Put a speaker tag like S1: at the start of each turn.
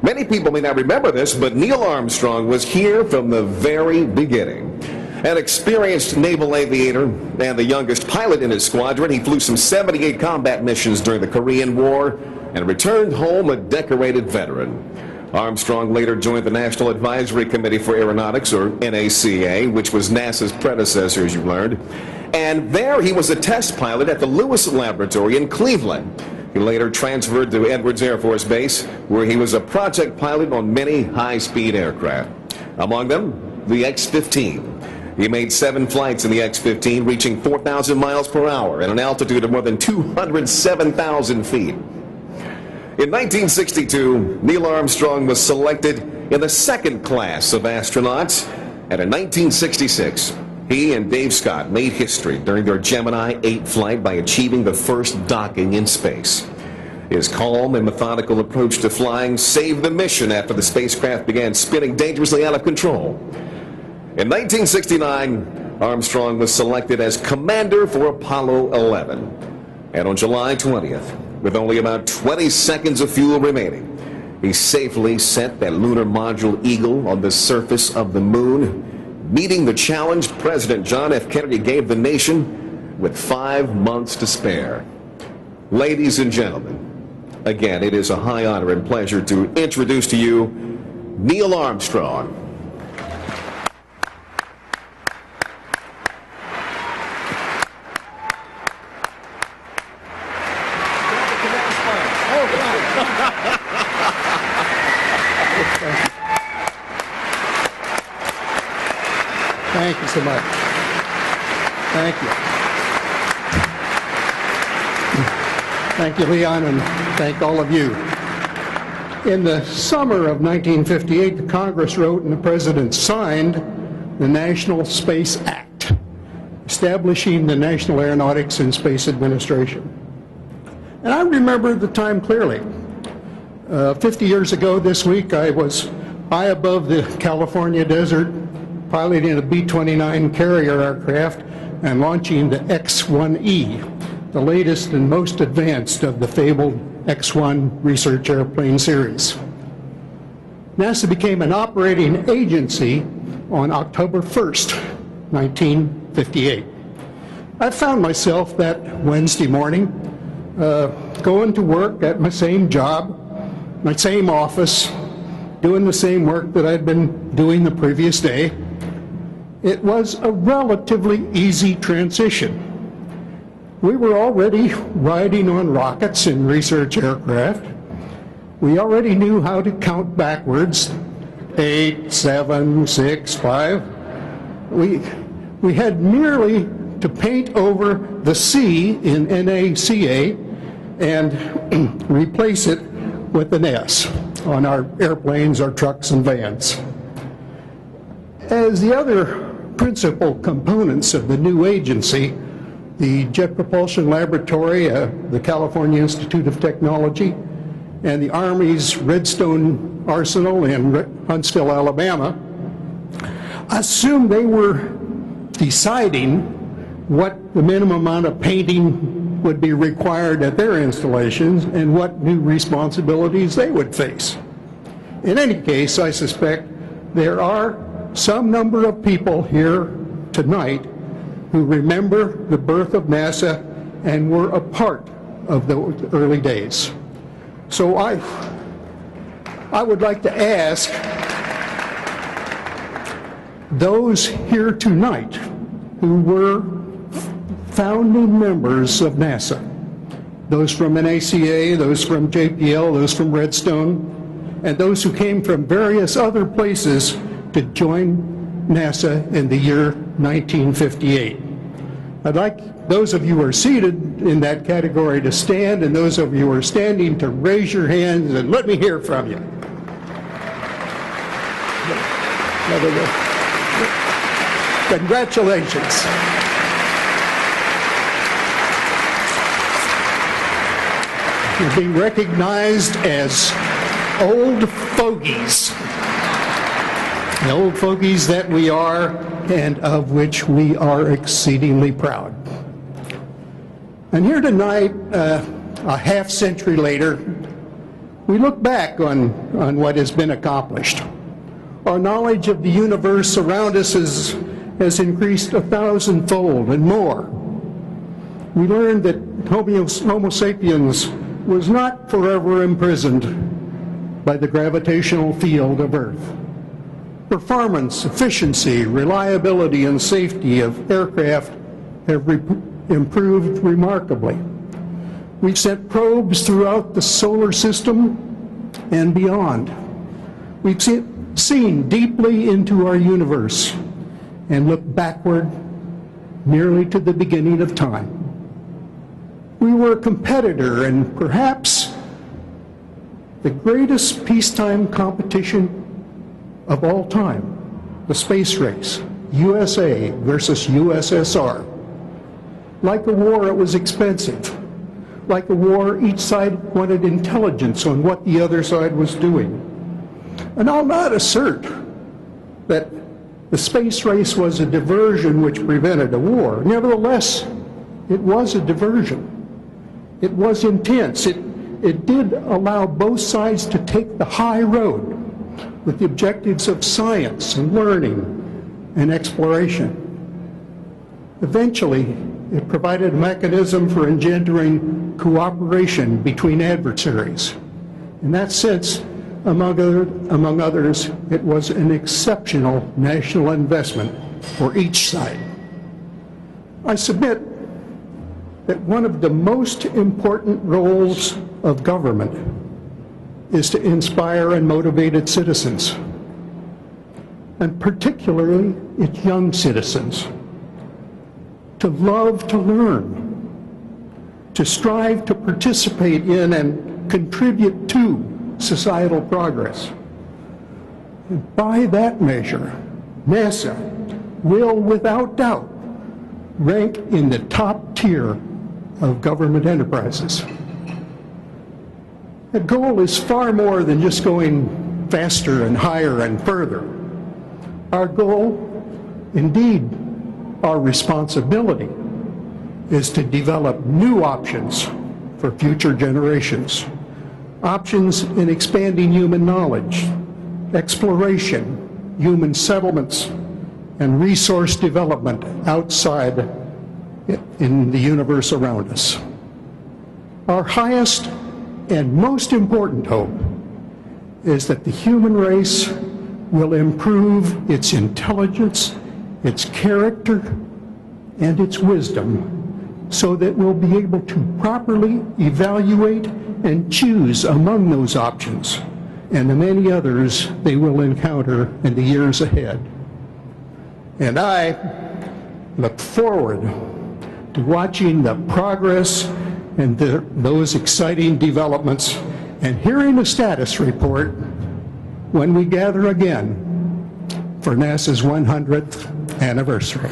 S1: Many people may not remember this, but Neil Armstrong was here from the very beginning. An experienced naval aviator and the youngest pilot in his squadron, he flew some 78 combat missions during the Korean War and returned home a decorated veteran. Armstrong later joined the National Advisory Committee for Aeronautics, or NACA, which was NASA's predecessor, as you learned. And there he was a test pilot at the Lewis Laboratory in Cleveland. He later transferred to Edwards Air Force Base, where he was a project pilot on many high-speed aircraft. Among them, the X-15. He made 7 flights in the X-15, reaching 4,000 miles per hour at an altitude of more than 207,000 feet. In 1962, Neil Armstrong was selected in the second class of astronauts, and in 1966, he and Dave Scott made history during their Gemini 8 flight by achieving the first docking in space. His calm and methodical approach to flying saved the mission after the spacecraft began spinning dangerously out of control. In 1969, Armstrong was selected as commander for Apollo 11. And on July 20th, with only about 20 seconds of fuel remaining, he safely set that lunar module Eagle on the surface of the moon, meeting the challenge President John F. Kennedy gave the nation with 5 months to spare. Ladies and gentlemen, again, it is a high honor and pleasure to introduce to you Neil Armstrong.
S2: Thank you so much. Thank you. Thank you, Leon, and thank all of you. In the summer of 1958, the Congress wrote and the President signed the National Space Act, establishing the National Aeronautics and Space Administration. And I remember the time clearly. 50 years ago this week, I was high above the California desert, piloting a B-29 carrier aircraft and launching the X-1E, the latest and most advanced of the fabled X-1 research airplane series. NASA became an operating agency on October 1st, 1958. I found myself that Wednesday morning going to work at my same job, my same office, doing the same work that I'd been doing the previous day. It was a relatively easy transition. We were already riding on rockets in research aircraft. We already knew how to count backwards, 8, 7, 6, 5. We had merely to paint over the C in NACA and replace it with an S on our airplanes, our trucks, and vans. As the other principal components of the new agency, the Jet Propulsion Laboratory, the California Institute of Technology, and the Army's Redstone Arsenal in Huntsville, Alabama, assumed they were deciding what the minimum amount of painting would be required at their installations and what new responsibilities they would face. In any case, I suspect there are some number of people here tonight who remember the birth of NASA and were a part of the early days. So I would like to ask those here tonight who were founding members of NASA, those from NACA, those from JPL, those from Redstone, and those who came from various other places to join NASA in the year 1958. I'd like those of you who are seated in that category to stand, and those of you who are standing to raise your hands and let me hear from you. Congratulations. You're being recognized as old fogies. The old fogies that we are, and of which we are exceedingly proud. And here tonight, a half century later, We look back on what has been accomplished. Our knowledge of the universe around us has increased 1,000-fold and more. We learned that Homo sapiens was not forever imprisoned by the gravitational field of Earth. Performance, efficiency, reliability, and safety of aircraft have improved remarkably. We've sent probes throughout the solar system and beyond. We've seen deeply into our universe and looked backward nearly to the beginning of time. We were a competitor in perhaps the greatest peacetime competition of all time, the space race, USA versus USSR. Like a war, it was expensive. Like a war, each side wanted intelligence on what the other side was doing. And I'll not assert that the space race was a diversion which prevented a war. Nevertheless, it was a diversion. It was intense. It did allow both sides to take the high road with the objectives of science and learning and exploration. Eventually, it provided a mechanism for engendering cooperation between adversaries. In that sense, among others, it was an exceptional national investment for each side. I submit that one of the most important roles of government is to inspire and motivate its citizens, and particularly its young citizens, to love to learn, to strive to participate in and contribute to societal progress. And by that measure, NASA will, without doubt, rank in the top tier of government enterprises. The goal is far more than just going faster and higher and further. Our goal, indeed, our responsibility, is to develop new options for future generations. Options in expanding human knowledge, exploration, human settlements, and resource development outside in the universe around us. Our highest and most important hope is that the human race will improve its intelligence, its character, and its wisdom so that we'll be able to properly evaluate and choose among those options and the many others they will encounter in the years ahead. And I look forward to watching the progress and those exciting developments and hearing the status report when we gather again for NASA's 100th anniversary.